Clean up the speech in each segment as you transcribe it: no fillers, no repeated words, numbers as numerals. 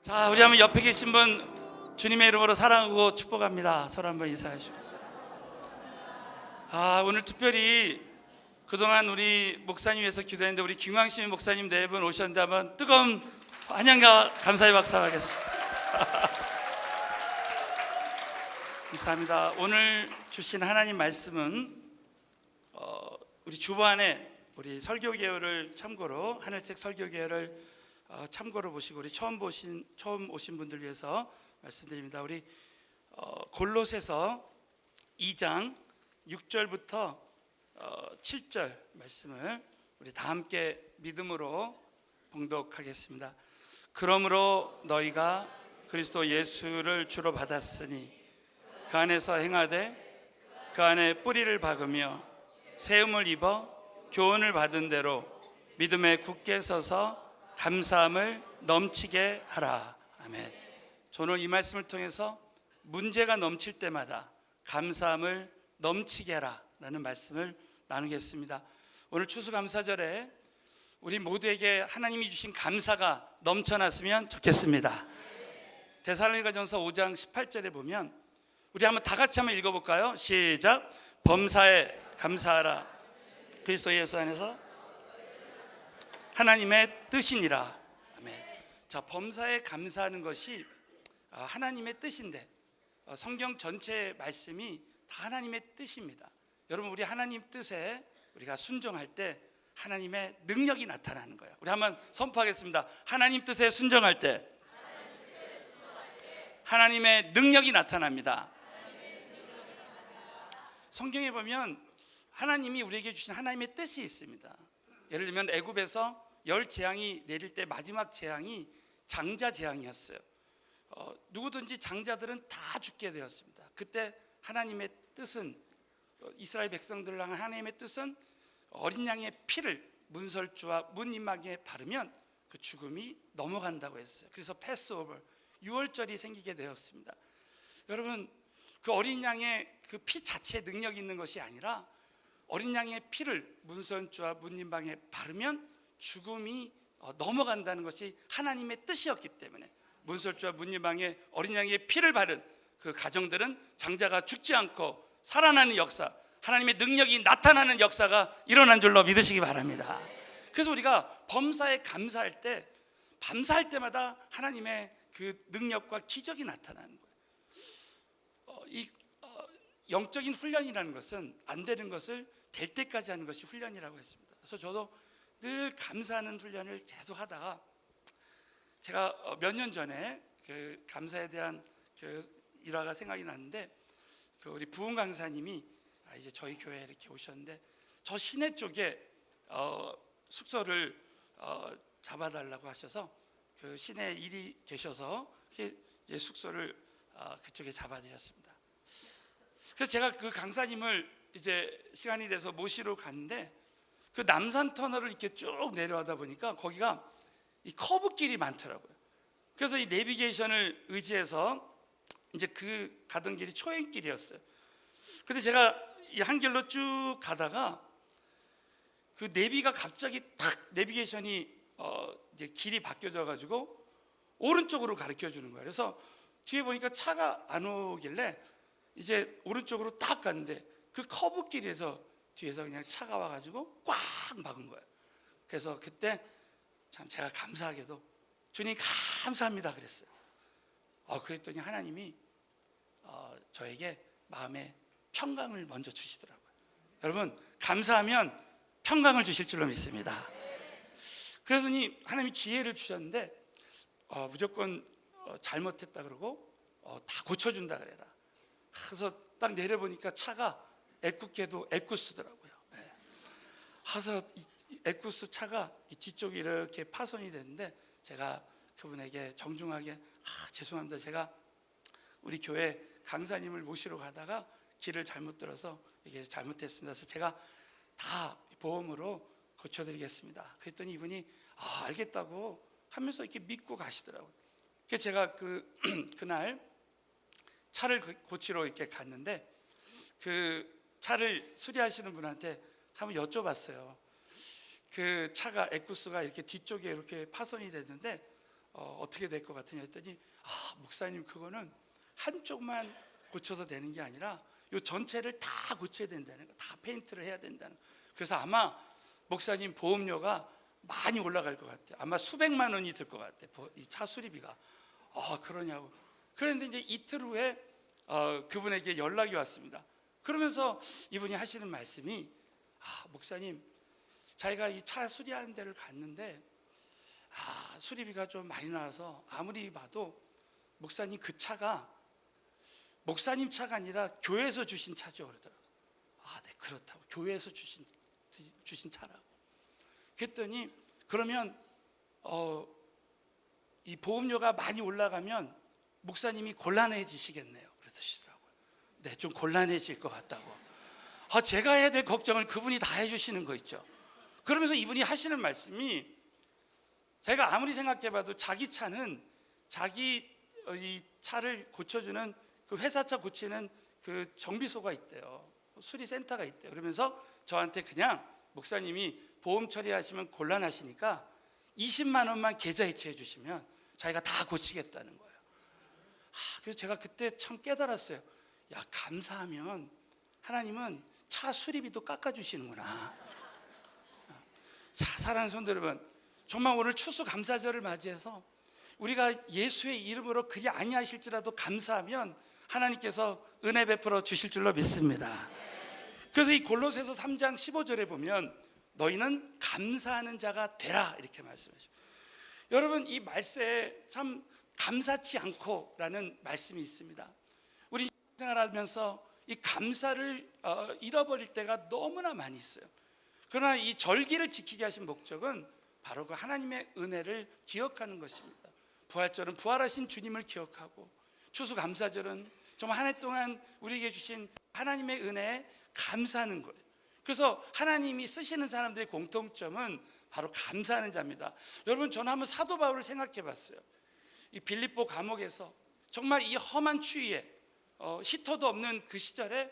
자, 우리 한번 옆에 계신 분 주님의 이름으로 사랑하고 축복합니다. 서로 한번 인사하시고. 오늘 특별히 그동안 우리 목사님 위해서 기도했는데 우리 김광신 목사님 네 분 오셨는데 한번 뜨거운 환영과 감사의 박수 하겠습니다. 감사합니다. 오늘 주신 하나님 말씀은 우리 주보안에 우리 설교계열을 참고로 하늘색 설교계열을 참고로 보시고 우리 처음 오신 분들 위해서 말씀드립니다. 우리 골로새서 2장 6절부터 7절 말씀을 우리 다 함께 믿음으로 봉독하겠습니다. 그러므로 너희가 그리스도 예수를 주로 받았으니 그 안에서 행하되 그 안에 뿌리를 박으며 세움을 입어 교훈을 받은 대로 믿음에 굳게 서서 감사함을 넘치게 하라. 아멘. 저는 이 말씀을 통해서 문제가 넘칠 때마다 감사함을 넘치게 하라 라는 말씀을 나누겠습니다. 오늘 추수감사절에 우리 모두에게 하나님이 주신 감사가 넘쳐났으면 좋겠습니다. 데살로니가전서 5장 18절에 보면 우리 한번 다 같이 한번 읽어볼까요? 시작. 범사에 감사하라. 그리스도 예수 안에서 하나님의 뜻이니라. 아멘. 자, 범사에 감사하는 것이 하나님의 뜻인데 성경 전체의 말씀이 다 하나님의 뜻입니다. 여러분, 우리 하나님 뜻에 우리가 순종할 때 하나님의 능력이 나타나는 거예요. 우리 한번 선포하겠습니다. 하나님 뜻에 순종할 때 하나님의 능력이 나타납니다. 성경에 보면 하나님이 우리에게 주신 하나님의 뜻이 있습니다. 예를 들면 애굽에서 열 재앙이 내릴 때 마지막 재앙이 장자 재앙이었어요. 누구든지 장자들은 다 죽게 되었습니다. 그때 하나님의 뜻은 이스라엘 백성들을 향한 하나님의 뜻은 어린 양의 피를 문설주와 문 임막에 바르면 그 죽음이 넘어간다고 했어요. 그래서 패스오버 유월절이 생기게 되었습니다. 여러분, 그 어린 양의 그 피 자체에 능력이 있는 것이 아니라 어린 양의 피를 문설주와 문 임막에 바르면 죽음이 넘어간다는 것이 하나님의 뜻이었기 때문에 문설주와 문임방에 어린 양의 피를 바른 그 가정들은 장자가 죽지 않고 살아나는 역사, 하나님의 능력이 나타나는 역사가 일어난 줄로 믿으시기 바랍니다. 그래서 우리가 범사에 감사할 때 밤사할 때마다 하나님의 그 능력과 기적이 나타나는 거예요. 이 영적인 훈련이라는 것은 안 되는 것을 될 때까지 하는 것이 훈련이라고 했습니다. 그래서 저도 늘 감사하는 훈련을 계속 하다가 제가 몇 년 전에 그 감사에 대한 그 일화가 생각이 났는데 그 우리 부흥 강사님이 이제 저희 교회에 이렇게 오셨는데 저 시내 쪽에 숙소를 잡아달라고 하셔서 그 시내에 일이 계셔서 이제 숙소를 그쪽에 잡아드렸습니다. 그래서 제가 그 강사님을 이제 시간이 돼서 모시러 갔는데 그 남산 터널을 이렇게 쭉 내려가다 보니까 거기가 이 커브길이 많더라고요. 그래서 이 내비게이션을 의지해서 이제 그 가던 길이 초행길이었어요. 근데 제가 이 한 길로 쭉 가다가 그 내비가 갑자기 탁 내비게이션이 이제 길이 바뀌어져 가지고 오른쪽으로 가르쳐 주는 거예요. 그래서 뒤에 보니까 차가 안 오길래 이제 오른쪽으로 딱 갔는데 그 커브길에서 뒤에서 그냥 차가 와가지고 꽉 막은 거예요. 그래서 그때 참 제가 감사하게도 주님 감사합니다 그랬어요. 그랬더니 하나님이 저에게 마음에 평강을 먼저 주시더라고요. 여러분, 감사하면 평강을 주실 줄로 믿습니다. 그러더니 하나님이 지혜를 주셨는데 무조건 잘못했다 그러고 다 고쳐준다 그래라. 그래서 딱 내려보니까 차가 애꿎게도 에쿠스더라고요. 그래서 에쿠스 차가 뒤쪽이 이렇게 파손이 됐는데 제가 그분에게 정중하게 죄송합니다. 제가 우리 교회 강사님을 모시러 가다가 길을 잘못 들어서 이게 잘못했습니다. 그래서 제가 다 보험으로 고쳐드리겠습니다. 그랬더니 이분이 알겠다고 하면서 이렇게 믿고 가시더라고요. 그래서 제가 그날 차를 고치러 이렇게 갔는데 그 차를 수리하시는 분한테 한번 여쭤봤어요. 그 차가 에쿠스가 이렇게 뒤쪽에 이렇게 파손이 됐는데 어떻게 될 것 같으냐 했더니 목사님 그거는 한쪽만 고쳐서 되는 게 아니라 이 전체를 다 고쳐야 된다는 거, 다 페인트를 해야 된다는 거. 그래서 아마 목사님 보험료가 많이 올라갈 것 같아요. 아마 수백만 원이 들 것 같아요. 이 차 수리비가. 그러냐고. 그런데 이제 이틀 후에 그분에게 연락이 왔습니다. 그러면서 이분이 하시는 말씀이 목사님 자기가 이 차 수리하는 데를 갔는데 수리비가 좀 많이 나와서 아무리 봐도 목사님 그 차가 목사님 차가 아니라 교회에서 주신 차죠 그러더라고요. 네 그렇다고. 교회에서 주신 차라고. 그랬더니 그러면 이 보험료가 많이 올라가면 목사님이 곤란해지시겠네요 그러시더라고요. 네, 좀 곤란해질 것 같다고. 제가 해야 될 걱정을 그분이 다 해주시는 거 있죠. 그러면서 이분이 하시는 말씀이, 제가 아무리 생각해봐도 자기 차는 자기 이 차를 고쳐주는 그 회사차 고치는 그 정비소가 있대요. 수리센터가 있대요. 그러면서 저한테 그냥 목사님이 보험 처리하시면 곤란하시니까 20만 원만 계좌 이체해 주시면 자기가 다 고치겠다는 거예요. 그래서 제가 그때 참 깨달았어요. 감사하면 하나님은 차 수리비도 깎아주시는구나. 자, 사랑하는 성도 여러분, 정말 오늘 추수감사절을 맞이해서 우리가 예수의 이름으로 그리 아니하실지라도 감사하면 하나님께서 은혜 베풀어 주실 줄로 믿습니다. 그래서 이 골로새서 3장 15절에 보면 너희는 감사하는 자가 되라 이렇게 말씀하시죠. 여러분, 이 말세에 참 감사치 않고라는 말씀이 있습니다. 우리 생활하면서 이 감사를 잃어버릴 때가 너무나 많이 있어요. 그러나 이 절기를 지키게 하신 목적은 바로 그 하나님의 은혜를 기억하는 것입니다. 부활절은 부활하신 주님을 기억하고, 추수감사절은 정말 한 해 동안 우리에게 주신 하나님의 은혜에 감사하는 거예요. 그래서 하나님이 쓰시는 사람들의 공통점은 바로 감사하는 자입니다. 여러분, 저는 한번 사도 바울을 생각해 봤어요. 이 빌립보 감옥에서 정말 이 험한 추위에 히터도 없는 그 시절에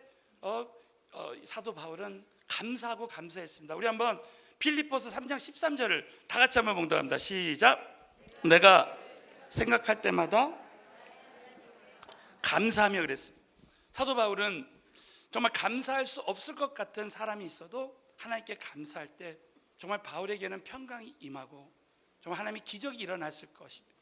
사도 바울은 감사하고 감사했습니다. 우리 한번 빌립보서 3장 13절을 다 같이 한번 봉독합니다. 시작. 내가 생각할 때마다 감사하며 그랬습니다. 사도 바울은 정말 감사할 수 없을 것 같은 사람이 있어도 하나님께 감사할 때 정말 바울에게는 평강이 임하고 정말 하나님의 기적이 일어났을 것입니다.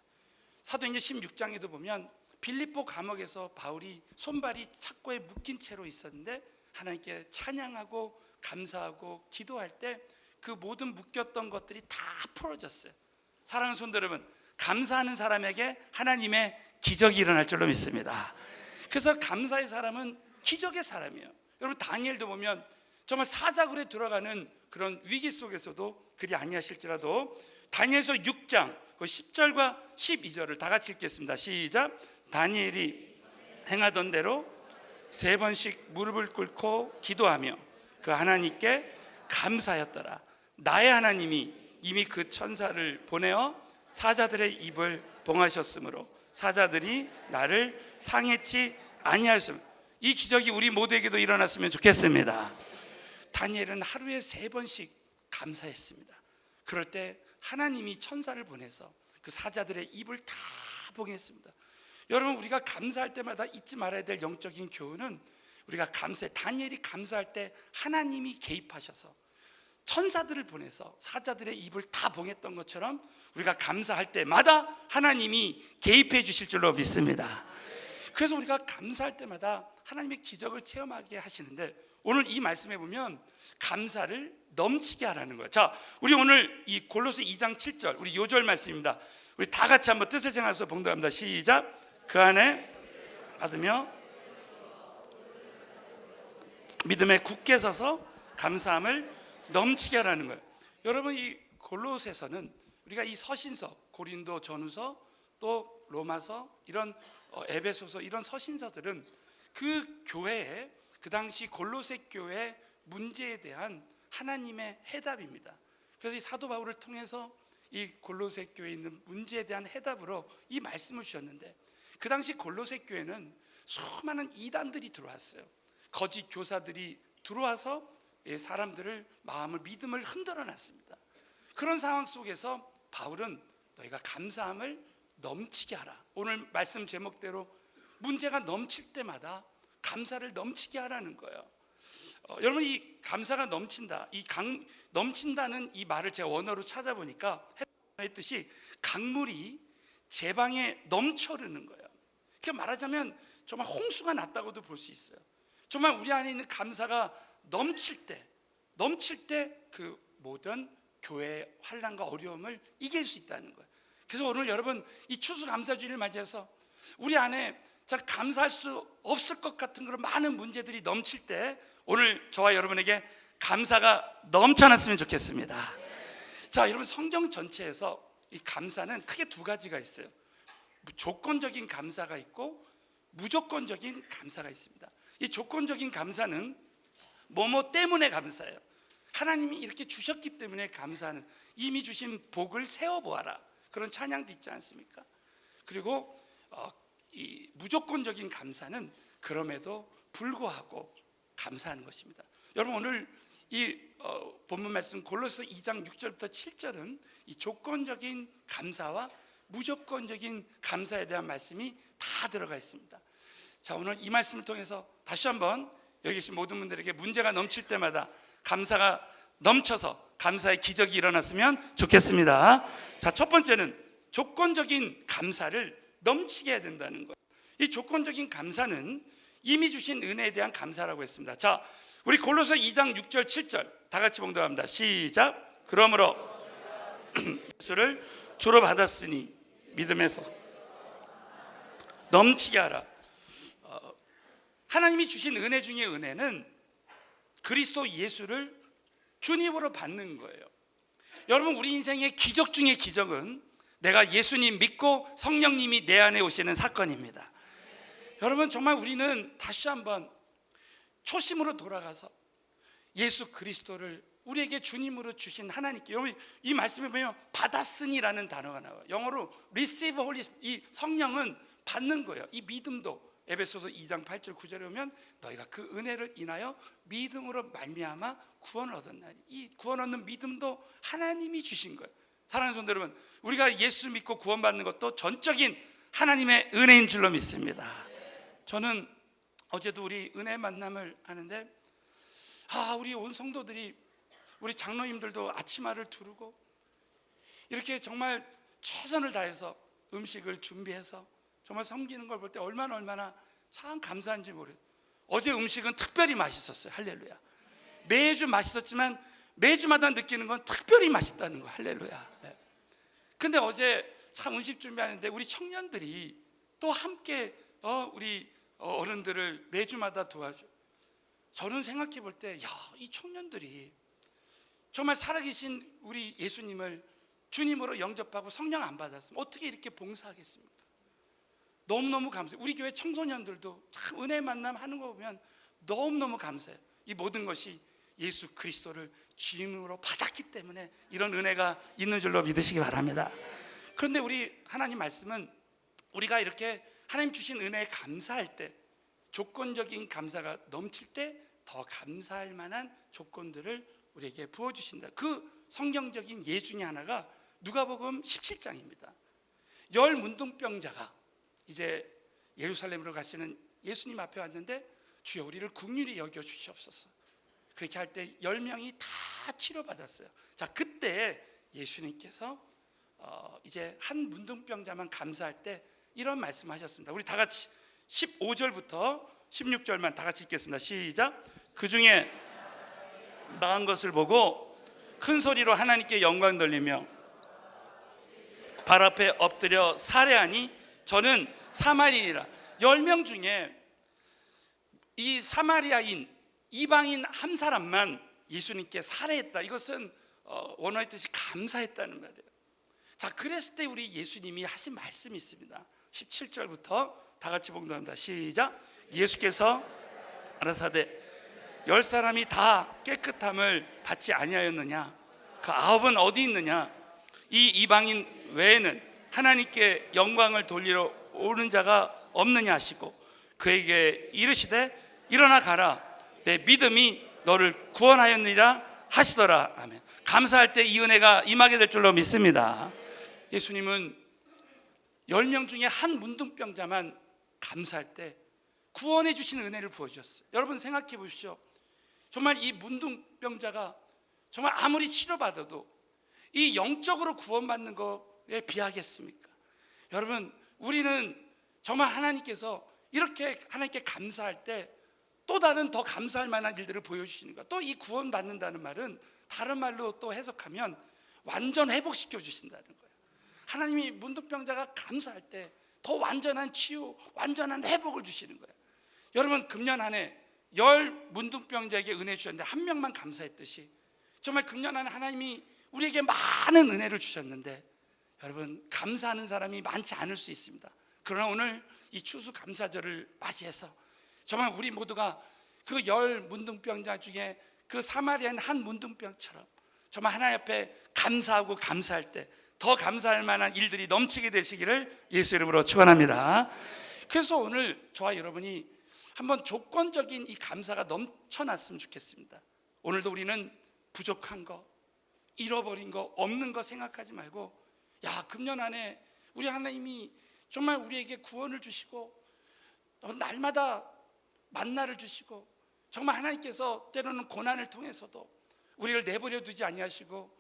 사도행전 16장에도 보면 빌립보 감옥에서 바울이 손발이 착고에 묶인 채로 있었는데 하나님께 찬양하고 감사하고 기도할 때 그 모든 묶였던 것들이 다 풀어졌어요. 사랑하는 성도 여러분, 감사하는 사람에게 하나님의 기적이 일어날 줄로 믿습니다. 그래서 감사의 사람은 기적의 사람이에요. 여러분, 다니엘도 보면 정말 사자굴에 들어가는 그런 위기 속에서도 그리 아니하실지라도 다니엘서 6장 10절과 12절을 다 같이 읽겠습니다. 시작. 다니엘이 행하던 대로 3번씩 무릎을 꿇고 기도하며 그 하나님께 감사하였더라. 나의 하나님이 이미 그 천사를 보내어 사자들의 입을 봉하셨으므로 사자들이 나를 상해치 아니하였으므로. 이 기적이 우리 모두에게도 일어났으면 좋겠습니다. 다니엘은 하루에 3번씩 감사했습니다. 그럴 때 하나님이 천사를 보내서 그 사자들의 입을 다 봉했습니다. 여러분, 우리가 감사할 때마다 잊지 말아야 될 영적인 교훈은, 우리가 다니엘이 감사할 때 하나님이 개입하셔서 천사들을 보내서 사자들의 입을 다 봉했던 것처럼 우리가 감사할 때마다 하나님이 개입해 주실 줄로 믿습니다. 그래서 우리가 감사할 때마다 하나님의 기적을 체험하게 하시는데, 오늘 이 말씀에 보면 감사를 넘치게 하라는 거예요. 자, 우리 오늘 이 골로새 2장 7절 우리 요절 말씀입니다. 우리 다 같이 한번 뜻을 생각해서 봉독합니다. 시작. 그 안에 받으며 믿음에 굳게 서서 감사함을 넘치게 하라는 거예요. 여러분, 이 골로새서는 우리가 이 서신서, 고린도 전후서, 또 로마서, 이런 에베소서, 이런 서신서들은 그 교회의, 그 당시 골로새 교회의 문제에 대한 하나님의 해답입니다. 그래서 이 사도 바울을 통해서 이 골로새 교회에 있는 문제에 대한 해답으로 이 말씀을 주셨는데, 그 당시 골로새 교회는 수많은 이단들이 들어왔어요. 거짓 교사들이 들어와서 사람들을, 믿음을 흔들어 놨습니다. 그런 상황 속에서 바울은 너희가 감사함을 넘치게 하라. 오늘 말씀 제목대로 문제가 넘칠 때마다 감사를 넘치게 하라는 거예요. 여러분, 이 감사가 넘친다, 넘친다는 이 말을 제가 원어로 찾아보니까 의 뜻이 강물이 제 방에 넘쳐 흐르는 거예요. 그러니까 말하자면 정말 홍수가 났다고도 볼 수 있어요. 정말 우리 안에 있는 감사가 넘칠 때 그 모든 교회의 환난과 어려움을 이길 수 있다는 거예요. 그래서 오늘 여러분, 이 추수감사주의를 맞이해서 우리 안에 잘 감사할 수 없을 것 같은 그런 많은 문제들이 넘칠 때 오늘 저와 여러분에게 감사가 넘쳐났으면 좋겠습니다. 자, 여러분, 성경 전체에서 이 감사는 크게 두 가지가 있어요. 조건적인 감사가 있고 무조건적인 감사가 있습니다. 이 조건적인 감사는 뭐뭐 때문에 감사해요. 하나님이 이렇게 주셨기 때문에 감사하는, 이미 주신 복을 세어보아라, 그런 찬양도 있지 않습니까? 그리고 이 무조건적인 감사는 그럼에도 불구하고 감사하는 것입니다. 여러분, 오늘 이 본문 말씀 골로새 2장 6절부터 7절은 이 조건적인 감사와 무조건적인 감사에 대한 말씀이 다 들어가 있습니다. 자, 오늘 이 말씀을 통해서 다시 한번 여기 계신 모든 분들에게 문제가 넘칠 때마다 감사가 넘쳐서 감사의 기적이 일어났으면 좋겠습니다. 자, 첫 번째는 조건적인 감사를 넘치게 해야 된다는 거예요. 이 조건적인 감사는 이미 주신 은혜에 대한 감사라고 했습니다. 자, 우리 골로새 2장 6절 7절 다 같이 봉독합니다. 시작. 그러므로 예수를 주로 받았으니 믿음에서 넘치게 하라. 하나님이 주신 은혜 중에 은혜는 그리스도 예수를 주님으로 받는 거예요. 여러분, 우리 인생의 기적 중의 기적은 내가 예수님 믿고 성령님이 내 안에 오시는 사건입니다. 여러분, 정말 우리는 다시 한번 초심으로 돌아가서 예수 그리스도를 우리에게 주님으로 주신 하나님께, 여러분, 이 말씀에 보면 받았으니라는 단어가 나와요. 영어로 receive holy, 이 성령은 받는 거예요. 이 믿음도 에베소서 2장 8절 9절에 보면 너희가 그 은혜를 인하여 믿음으로 말미암아 구원을 얻었나니, 이 구원 얻는 믿음도 하나님이 주신 거예요. 사랑하는 성도 여러분, 우리가 예수 믿고 구원받는 것도 전적인 하나님의 은혜인 줄로 믿습니다. 저는 어제도 우리 은혜 만남을 하는데 우리 온 성도들이, 우리 장로님들도 아침마를 두르고 이렇게 정말 최선을 다해서 음식을 준비해서 정말 섬기는 걸 볼 때 얼마나 참 감사한지 모르겠어요. 어제 음식은 특별히 맛있었어요. 할렐루야. 매주 맛있었지만 매주마다 느끼는 건 특별히 맛있다는 거. 할렐루야. 근데 어제 참 음식 준비하는데 우리 청년들이 또 함께 우리 어른들을 매주마다 도와줘요. 저는 생각해 볼 때, 이 청년들이 정말 살아계신 우리 예수님을 주님으로 영접하고 성령 안 받았으면 어떻게 이렇게 봉사하겠습니까? 너무너무 감사해요. 우리 교회 청소년들도 참 은혜 만남 하는 거 보면 너무너무 감사해요. 이 모든 것이 예수 그리스도를 주님으로 받았기 때문에 이런 은혜가 있는 줄로 믿으시기 바랍니다. 그런데 우리 하나님 말씀은 우리가 이렇게 하나님 주신 은혜에 감사할 때, 조건적인 감사가 넘칠 때 더 감사할 만한 조건들을 우리에게 부어주신다. 그 성경적인 예 중에 하나가 누가복음 17장입니다. 10 문둥병자가 이제 예루살렘으로 가시는 예수님 앞에 왔는데, 주여 우리를 긍휼히 여겨 주시옵소서. 그렇게 할 때 10명이 다 치료받았어요. 자, 그때 예수님께서 이제 한 문둥병자만 감사할 때 이런 말씀하셨습니다. 우리 다 같이 15절부터 16절만 다 같이 읽겠습니다. 시작. 그 중에 나은 것을 보고 큰 소리로 하나님께 영광 돌리며 발 앞에 엎드려 살해하니 저는 사마리아인이라. 10명 중에 이 사마리아인, 이방인 한 사람만 예수님께 살해했다. 이것은 원어의 뜻이 감사했다는 말이에요. 자, 그랬을 때 우리 예수님이 하신 말씀이 있습니다. 17절부터 다 같이 봉독합니다. 시작. 예수께서 가라사대 10사람이 다 깨끗함을 받지 아니하였느냐? 그 9은 어디 있느냐? 이 이방인 외에는 하나님께 영광을 돌리러 오는 자가 없느냐 하시고 그에게 이르시되 일어나 가라, 내 믿음이 너를 구원하였느니라 하시더라. 아멘. 감사할 때 이 은혜가 임하게 될 줄로 믿습니다. 예수님은 10명 중에 한 문둥병자만 감사할 때 구원해 주시는 은혜를 부어주셨어요. 여러분 생각해 보십시오. 정말 이 문둥병자가 정말 아무리 치료받아도 이 영적으로 구원받는 거에 비하겠습니까? 여러분, 우리는 정말 하나님께서 이렇게 하나님께 감사할 때 또 다른 더 감사할 만한 일들을 보여주시는 거예요. 또 이 구원받는다는 말은 다른 말로 또 해석하면 완전 회복시켜 주신다는 거예요. 하나님이 문둥병자가 감사할 때 더 완전한 치유, 완전한 회복을 주시는 거예요. 여러분, 금년 한 해 10 문둥병자에게 은혜 주셨는데 한 명만 감사했듯이 정말 금년 한 해 하나님이 우리에게 많은 은혜를 주셨는데 여러분, 감사하는 사람이 많지 않을 수 있습니다. 그러나 오늘 이 추수감사절을 맞이해서 정말 우리 모두가 그 10 문둥병자 중에 그 사마리아인 한 문둥병처럼 정말 하나님 앞에 감사하고 감사할 때 더 감사할 만한 일들이 넘치게 되시기를 예수 이름으로 축원합니다. 그래서 오늘 저와 여러분이 한번 조건적인 이 감사가 넘쳐났으면 좋겠습니다. 오늘도 우리는 부족한 거, 잃어버린 거, 없는 거 생각하지 말고, 야, 금년 안에 우리 하나님이 정말 우리에게 구원을 주시고 날마다 만나를 주시고 정말 하나님께서 때로는 고난을 통해서도 우리를 내버려 두지 아니하시고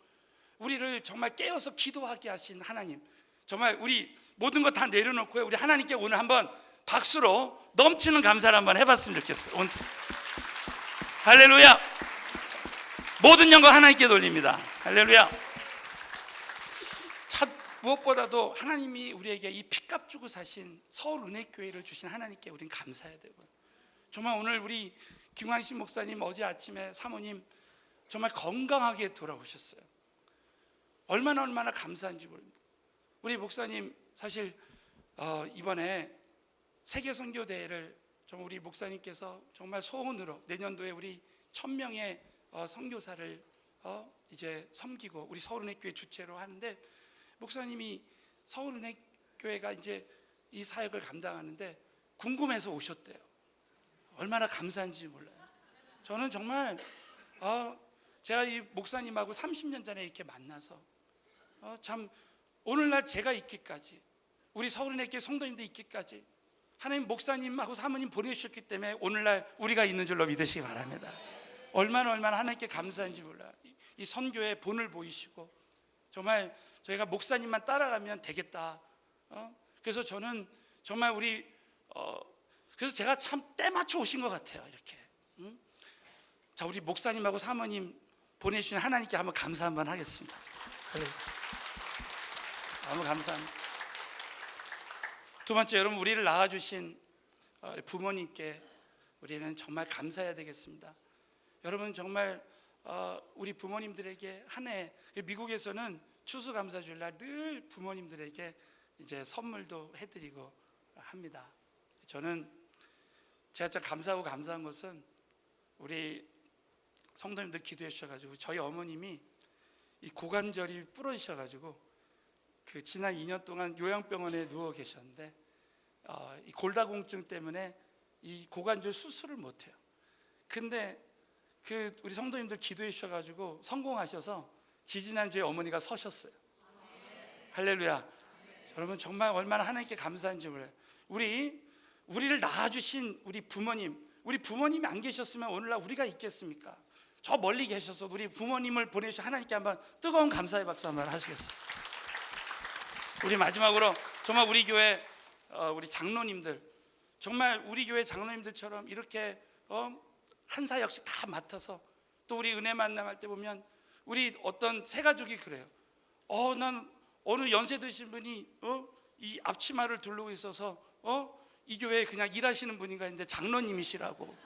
우리를 정말 깨어서 기도하게 하신 하나님, 정말 우리 모든 거 다 내려놓고 우리 하나님께 오늘 한번 박수로 넘치는 감사를 한번 해봤으면 좋겠어요. 할렐루야. 모든 영광 하나님께 돌립니다. 할렐루야. 참 무엇보다도 하나님이 우리에게 이 피값 주고 사신 서울은혜교회를 주신 하나님께 우리는 감사해야 되고요. 정말 오늘 우리 김광신 목사님 어제 아침에 사모님 정말 건강하게 돌아오셨어요. 얼마나 감사한지 모릅니다. 우리 목사님 사실 이번에 세계선교대회를 정말 우리 목사님께서 정말 소원으로 내년도에 우리 1000명의 선교사를 이제 섬기고 우리 서울은혜교회 주최로 하는데, 목사님이 서울은혜교회가 이제 이 사역을 감당하는데 궁금해서 오셨대요. 얼마나 감사한지 몰라요. 저는 정말 제가 이 목사님하고 30년 전에 이렇게 만나서 참 오늘날 제가 있기까지, 우리 서울은혜교회 성도님들 있기까지 하나님 목사님하고 사모님 보내주셨기 때문에 오늘날 우리가 있는 줄로 믿으시기 바랍니다. 얼마나 하나님께 감사한지 몰라요. 이 선교의 본을 보이시고 정말 저희가 목사님만 따라가면 되겠다. 그래서 저는 정말 그래서 제가 참 때맞춰 오신 것 같아요. 이렇게. 자, 우리 목사님하고 사모님 보내주신 하나님께 한번 감사 한번 하겠습니다. 너무 감사합니다. 두 번째, 여러분, 우리를 낳아주신 부모님께 우리는 정말 감사해야 되겠습니다. 여러분, 정말 우리 부모님들에게 한 해, 미국에서는 추수감사주일날 늘 부모님들에게 이제 선물도 해드리고 합니다. 저는 제가 참 감사하고 감사한 것은 우리 성도님들 기도해 주셔가지고 저희 어머님이 이 고관절이 부러지셔가지고 그 지난 2년 동안 요양병원에 누워 계셨는데 이 골다공증 때문에 이 고관절 수술을 못해요. 근데 그 우리 성도님들 기도해 주셔가지고 성공하셔서 지지난주에 어머니가 서셨어요. 할렐루야. 여러분, 정말 얼마나 하나님께 감사한지 몰라요. 우리를 낳아주신 우리 부모님이 안 계셨으면 오늘날 우리가 있겠습니까? 저 멀리 계셔서 우리 부모님을 보내주신 하나님께 한번 뜨거운 감사의 박수 한번 하시겠어요? 우리 마지막으로 정말 우리 교회 우리 장로님들, 정말 우리 교회 장로님들처럼 이렇게 한사 역시 다 맡아서 또 우리 은혜 만남할 때 보면 우리 어떤 새 가족이 그래요. 난 어느 연세 드신 분이 이 앞치마를 두르고 있어서 이 교회에 그냥 일하시는 분인가 했는데 장로님이시라고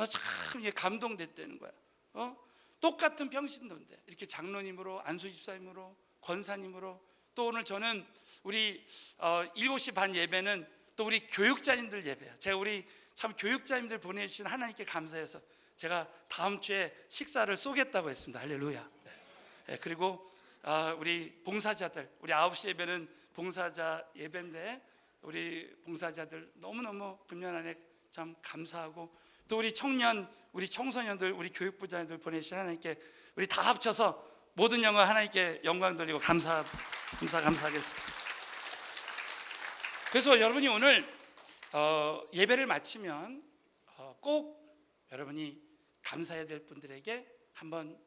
참 이게 감동됐다는 거야. 똑같은 평신도인데 이렇게 장로님으로, 안수집사님으로, 권사님으로, 또 오늘 저는 우리 7시 반 예배는 또 우리 교육자님들 예배야. 제가 우리 참 교육자님들 보내주신 하나님께 감사해서 제가 다음 주에 식사를 쏘겠다고 했습니다. 할렐루야. 네, 그리고 우리 봉사자들, 우리 9시 예배는 봉사자 예배인데 우리 봉사자들 너무너무 금년 안에 참 감사하고, 또 우리 청년, 우리 청소년들, 우리 교육부장님들 보내주신 하나님께 우리 다 합쳐서 모든 영광 하나님께 영광 돌리고 감사하겠습니다. 그래서 여러분이 오늘 예배를 마치면 꼭 여러분이 감사해야 될 분들에게 한번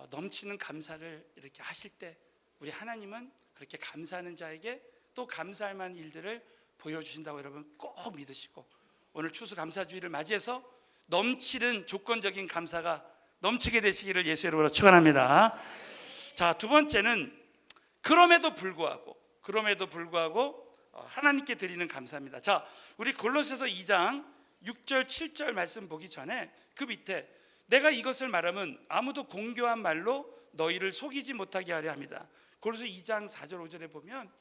넘치는 감사를 이렇게 하실 때 우리 하나님은 그렇게 감사하는 자에게 또 감사할 만한 일들을 보여주신다고 여러분 꼭 믿으시고, 오늘 추수감사주의를 맞이해서 넘치는 조건적인 감사가 넘치게 되시기를 예수 이름으로 축원합니다. 자, 두 번째는 그럼에도 불구하고 하나님께 드리는 감사입니다. 자, 우리 골로새서 2장 6절 7절 말씀 보기 전에 그 밑에 내가 이것을 말하면 아무도 공교한 말로 너희를 속이지 못하게 하려 합니다. 골로새 2장 4절 5절에 보면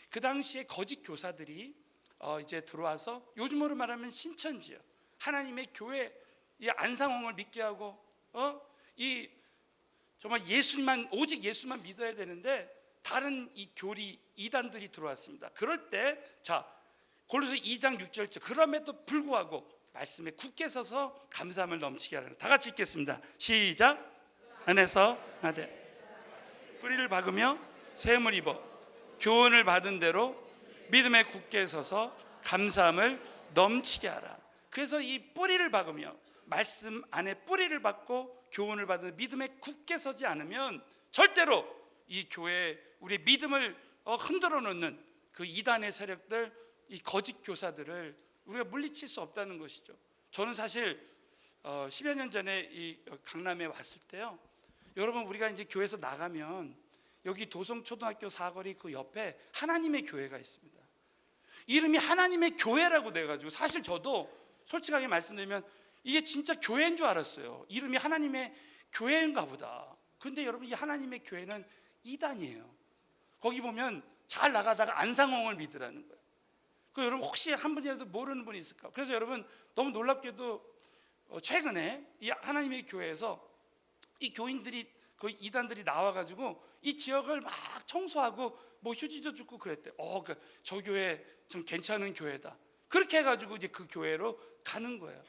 그 당시에 거짓 교사들이 이제 들어와서 요즘으로 말하면 신천지요, 하나님의 교회 이 안상홍을 믿게 하고 이 정말 오직 예수만 믿어야 되는데 다른 이 교리 이단들이 들어왔습니다. 그럴 때 자, 골로새 2장 6절 그럼에도 불구하고 말씀에 굳게 서서 감사함을 넘치게 하라는, 다 같이 읽겠습니다. 시작. 안에서 뿌리를 박으며 세움을 입어 교훈을 받은 대로 믿음에 굳게 서서 감사함을 넘치게 하라. 그래서 이 뿌리를 박으며 말씀 안에 뿌리를 박고 교훈을 받은 믿음에 굳게 서지 않으면 절대로 이 교회에 우리 믿음을 흔들어 놓는 그 이단의 세력들, 이 거짓 교사들을 우리가 물리칠 수 없다는 것이죠. 저는 사실 10여 년 전에 이 강남에 왔을 때요, 여러분 우리가 이제 교회에서 나가면 여기 도성초등학교 사거리 그 옆에 하나님의 교회가 있습니다. 이름이 하나님의 교회라고 돼가지고 사실 저도 솔직하게 말씀드리면 이게 진짜 교회인 줄 알았어요. 이름이 하나님의 교회인가 보다. 근데 여러분 이 하나님의 교회는 이단이에요. 거기 보면 잘 나가다가 안상홍을 믿으라는 거예요. 그 여러분 혹시 한 분이라도 모르는 분이 있을까? 그래서 여러분 너무 놀랍게도 최근에 이 하나님의 교회에서 이 교인들이 그 이단들이 나와가지고 이 지역을 막 청소하고 뭐 휴지도 줍고 그랬대. 저 교회 좀 괜찮은 교회다. 그렇게 해가지고 이제 그 교회로 가는 거예요.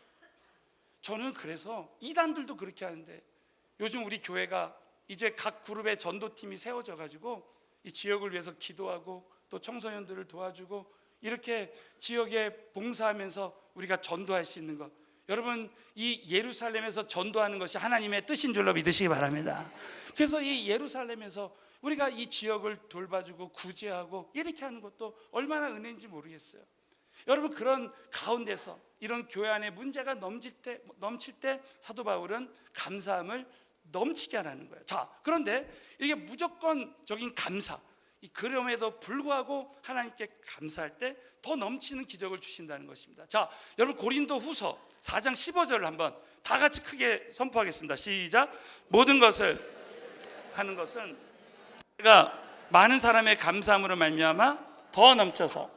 저는 그래서 이단들도 그렇게 하는데 요즘 우리 교회가 이제 각 그룹의 전도팀이 세워져 가지고 이 지역을 위해서 기도하고 또 청소년들을 도와주고 이렇게 지역에 봉사하면서 우리가 전도할 수 있는 것, 여러분 이 예루살렘에서 전도하는 것이 하나님의 뜻인 줄로 믿으시기 바랍니다. 그래서 이 예루살렘에서 우리가 이 지역을 돌봐주고 구제하고 이렇게 하는 것도 얼마나 은혜인지 모르겠어요. 여러분 그런 가운데서 이런 교회 안에 문제가 넘칠 때 사도 바울은 감사함을 넘치게 하라는 거예요. 자, 그런데 이게 무조건적인 감사, 그럼에도 불구하고 하나님께 감사할 때 더 넘치는 기적을 주신다는 것입니다. 자, 여러분 고린도 후서 4장 15절을 한번 다 같이 크게 선포하겠습니다. 시작. 모든 것을 하는 것은 내가 많은 사람의 감사함으로 말미암아 더 넘쳐서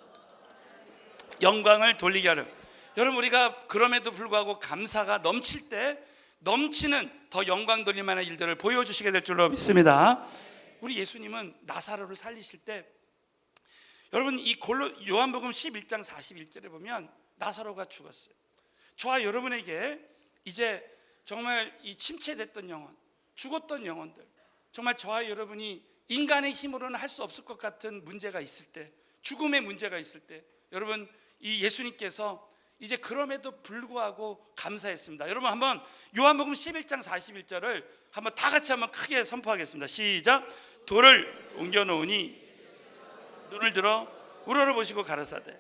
영광을 돌리게 하려. 여러분 우리가 그럼에도 불구하고 감사가 넘칠 때 넘치는 더 영광 돌릴 만한 일들을 보여주시게 될 줄로 믿습니다. 우리 예수님은 나사로를 살리실 때 여러분 이 요한복음 11장 41절에 보면 나사로가 죽었어요. 저와 여러분에게 이제 정말 이 침체됐던 영혼, 죽었던 영혼들, 정말 저와 여러분이 인간의 힘으로는 할 수 없을 것 같은 문제가 있을 때, 죽음의 문제가 있을 때 여러분 이 예수님께서 이제 그럼에도 불구하고 감사했습니다. 여러분 한번 요한복음 11장 41절을 한번 다 같이 한번 크게 선포하겠습니다. 시작. 돌을 옮겨놓으니 눈을 들어 우러러보시고 가라사대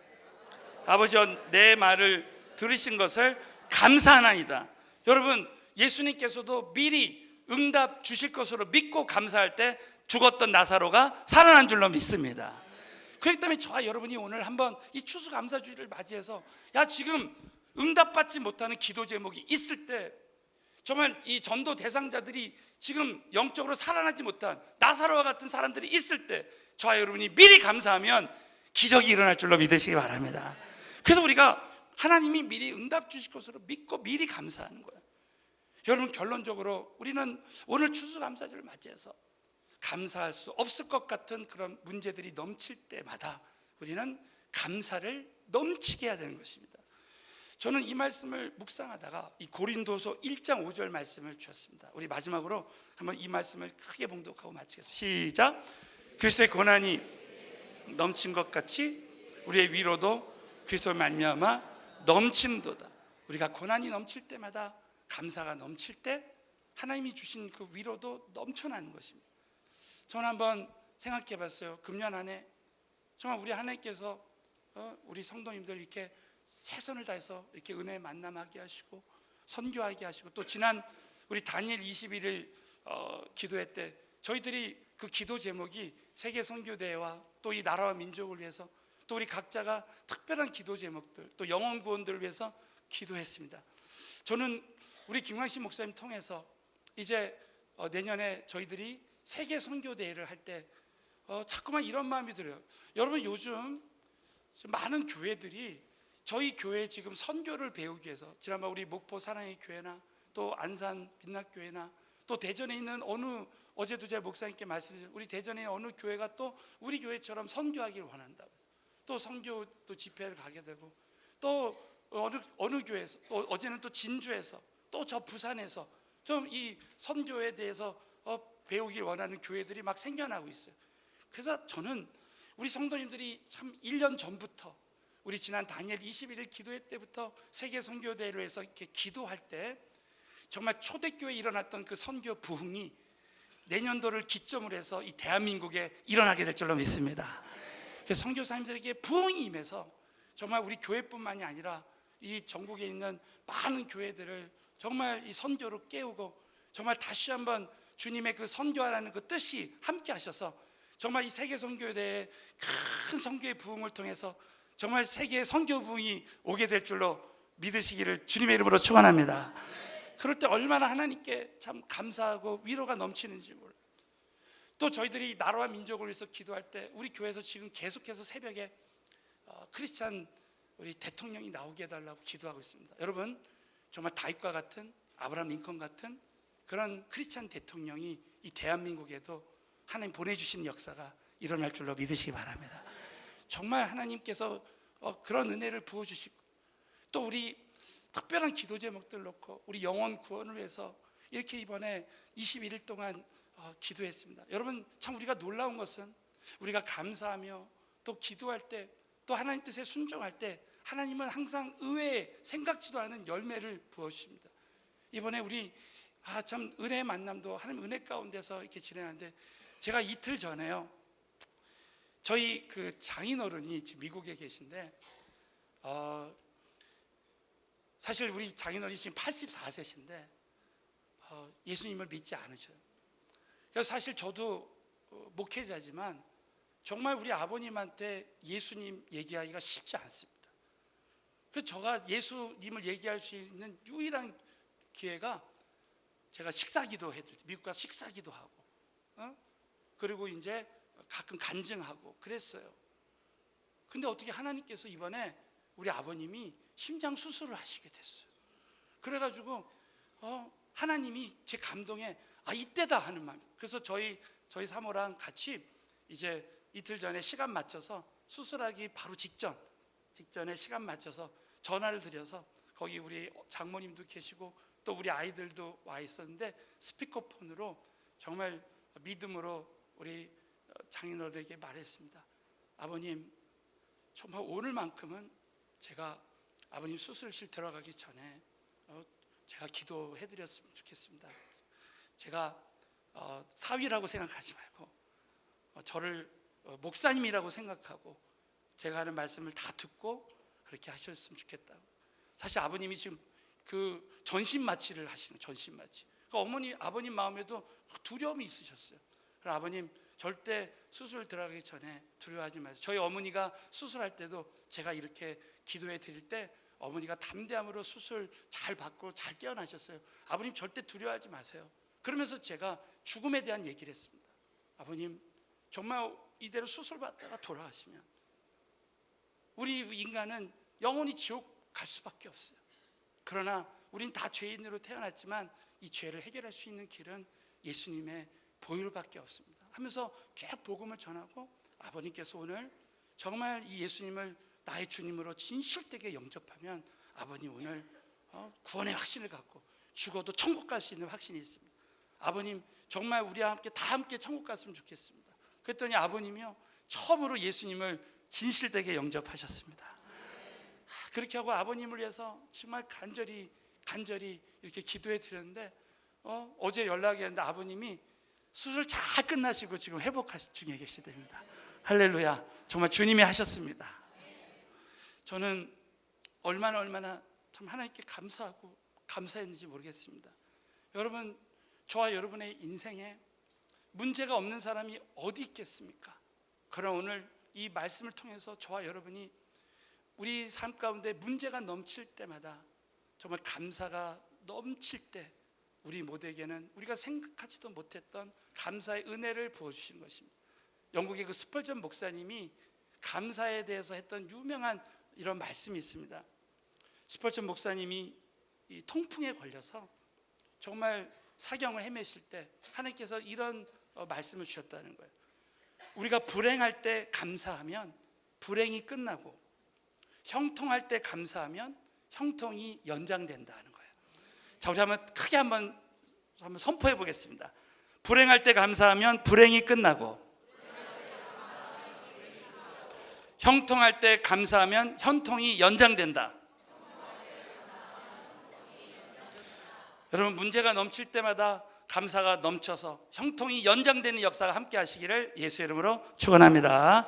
아버지여 내 말을 들으신 것을 감사하나이다. 여러분 예수님께서도 미리 응답 주실 것으로 믿고 감사할 때 죽었던 나사로가 살아난 줄로 믿습니다. 그렇기 때문에 저와 여러분이 오늘 한번 이 추수감사주의를 맞이해서 지금 응답받지 못하는 기도 제목이 있을 때, 정말 이 전도 대상자들이 지금 영적으로 살아나지 못한 나사로와 같은 사람들이 있을 때 저와 여러분이 미리 감사하면 기적이 일어날 줄로 믿으시기 바랍니다. 그래서 우리가 하나님이 미리 응답 주실 것으로 믿고 미리 감사하는 거예요. 여러분 결론적으로 우리는 오늘 추수감사주를 맞이해서 감사할 수 없을 것 같은 그런 문제들이 넘칠 때마다 우리는 감사를 넘치게 해야 되는 것입니다. 저는 이 말씀을 묵상하다가 이 고린도서 1장 5절 말씀을 주었습니다. 우리 마지막으로 한번 이 말씀을 크게 봉독하고 마치겠습니다. 시작. 그리스도의 고난이 넘친 것 같이 우리의 위로도 그리스도를 말미암아 넘치는도다. 우리가 고난이 넘칠 때마다, 감사가 넘칠 때 하나님이 주신 그 위로도 넘쳐나는 것입니다. 저는 한번 생각해 봤어요. 금년 안에 정말 우리 하나님께서 우리 성도님들 이렇게 최선을 다해서 이렇게 은혜 만남하게 하시고 선교하게 하시고, 또 지난 우리 다니엘 21일 기도회 때 저희들이 그 기도 제목이 세계 선교대회와 또 이 나라와 민족을 위해서, 또 우리 각자가 특별한 기도 제목들, 또 영혼 구원들을 위해서 기도했습니다. 저는 우리 김광식 목사님 통해서 이제 내년에 저희들이 세계 선교대회를 할 때 자꾸만 이런 마음이 들어요. 여러분, 요즘 많은 교회들이 저희 교회 지금 선교를 배우기 위해서, 지난번 우리 목포 사랑의 교회나 또 안산 빛락교회나 또 대전에 있는 어제도 제가 목사님께 말씀드렸죠. 우리 대전에 있는 어느 교회가 또 우리 교회처럼 선교하기를 원한다고, 또 선교 또 집회를 가게 되고, 또 어느 교회에서, 또 어제는 또 진주에서, 또 저 부산에서 좀 이 선교에 대해서 배우길 원하는 교회들이 막 생겨나고 있어요. 그래서 저는 우리 성도님들이 참 1년 전부터, 우리 지난 다니엘 21일 기도회 때부터 세계 선교대회를 해서 이렇게 기도할 때 정말 초대교회에 일어났던 그 선교 부흥이 내년도를 기점으로 해서 이 대한민국에 일어나게 될 줄로 믿습니다. 그래서 선교사님들에게 부흥이 임해서 정말 우리 교회뿐만이 아니라 이 전국에 있는 많은 교회들을 정말 이 선교로 깨우고, 정말 다시 한번 주님의 그 선교하라는 그 뜻이 함께 하셔서 정말 이 세계 선교대회의 큰 선교의 부흥을 통해서 정말 세계의 선교 부흥이 오게 될 줄로 믿으시기를 주님의 이름으로 축원합니다. 그럴 때 얼마나 하나님께 참 감사하고 위로가 넘치는지 몰라요. 또 저희들이 나라와 민족을 위해서 기도할 때 우리 교회에서 지금 계속해서 새벽에 크리스찬 우리 대통령이 나오게 해달라고 기도하고 있습니다. 여러분, 정말 다윗과 같은, 아브라함 링컨 같은 그런 크리스찬 대통령이 이 대한민국에도 하나님 보내주신 역사가 일어날 줄로 믿으시기 바랍니다. 정말 하나님께서 그런 은혜를 부어주시고, 또 우리 특별한 기도 제목들 놓고 우리 영혼 구원을 위해서 이렇게 이번에 21일 동안 기도했습니다. 여러분, 참 우리가 놀라운 것은 우리가 감사하며 또 기도할 때, 또 하나님 뜻에 순종할 때 하나님은 항상 의외의 생각지도 않은 열매를 부어주십니다. 이번에 우리 참 은혜의 만남도 하나님 은혜 가운데서 이렇게 지내는데, 제가 이틀 전에요, 저희 그 장인어른이 지금 미국에 계신데 사실 우리 장인어른이 지금 84세신데 예수님을 믿지 않으셔요. 그래서 사실 저도 목회자지만 정말 우리 아버님한테 예수님 얘기하기가 쉽지 않습니다. 그래서 제가 예수님을 얘기할 수 있는 유일한 기회가 제가 식사기도 해드릴 때, 미국 가서 식사기도 하고 그리고 이제 가끔 간증하고 그랬어요. 근데 어떻게 하나님께서 이번에 우리 아버님이 심장 수술을 하시게 됐어요. 그래가지고 하나님이 제 감동에 이때다 하는 마음. 그래서 저희 사모랑 같이 이제 이틀 전에 시간 맞춰서 수술하기 바로 직전에 시간 맞춰서 전화를 드려서, 거기 우리 장모님도 계시고 또 우리 아이들도 와 있었는데 스피커폰으로 정말 믿음으로 우리 장인어른에게 말했습니다. 아버님, 정말 오늘만큼은 제가 아버님 수술실 들어가기 전에 제가 기도해드렸으면 좋겠습니다. 제가 사위라고 생각하지 말고 저를 목사님이라고 생각하고 제가 하는 말씀을 다 듣고 그렇게 하셨으면 좋겠다. 사실 아버님이 지금 그 전신마취를 하시는, 전신마취. 그러니까 아버님 마음에도 두려움이 있으셨어요. 그래서 아버님, 절대 수술 들어가기 전에 두려워하지 마세요. 저희 어머니가 수술할 때도 제가 이렇게 기도해 드릴 때 어머니가 담대함으로 수술 잘 받고 잘 깨어나셨어요. 아버님 절대 두려워하지 마세요. 그러면서 제가 죽음에 대한 얘기를 했습니다. 아버님, 정말 이대로 수술 받다가 돌아가시면 우리 인간은 영원히 지옥 갈 수밖에 없어요. 그러나 우린 다 죄인으로 태어났지만 이 죄를 해결할 수 있는 길은 예수님의 보혈밖에 없습니다 하면서 쭉 복음을 전하고, 아버님께서 오늘 정말 이 예수님을 나의 주님으로 진실되게 영접하면 아버님 오늘 구원의 확신을 갖고 죽어도 천국 갈 수 있는 확신이 있습니다. 아버님 정말 우리와 함께 다 함께 천국 갔으면 좋겠습니다. 그랬더니 아버님이요 처음으로 예수님을 진실되게 영접하셨습니다. 그렇게 하고 아버님을 위해서 정말 간절히 이렇게 기도해 드렸는데 어제 연락이 왔는데 아버님이 수술 잘 끝나시고 지금 회복하시 중에 계시답니다. 할렐루야. 정말 주님이 하셨습니다. 저는 얼마나 참 하나님께 감사하고 감사했는지 모르겠습니다. 여러분, 저와 여러분의 인생에 문제가 없는 사람이 어디 있겠습니까? 그러나 오늘 이 말씀을 통해서 저와 여러분이 우리 삶 가운데 문제가 넘칠 때마다 정말 감사가 넘칠 때 우리 모두에게는 우리가 생각하지도 못했던 감사의 은혜를 부어주시는 것입니다. 영국의 그 스펄전 목사님이 감사에 대해서 했던 유명한 이런 말씀이 있습니다. 스펄전 목사님이 이 통풍에 걸려서 정말 사경을 헤매실 때 하나님께서 이런 말씀을 주셨다는 거예요. 우리가 불행할 때 감사하면 불행이 끝나고 형통할 때 감사하면 형통이 연장된다는 거예요. 자, 우리 한번 크게 한번 선포해 보겠습니다. 불행할 때 감사하면 불행이 끝나고 형통할 때 감사하면 형통이 연장된다. 여러분, 문제가 넘칠 때마다 감사가 넘쳐서 형통이 연장되는 역사가 함께 하시기를 예수의 이름으로 축원합니다.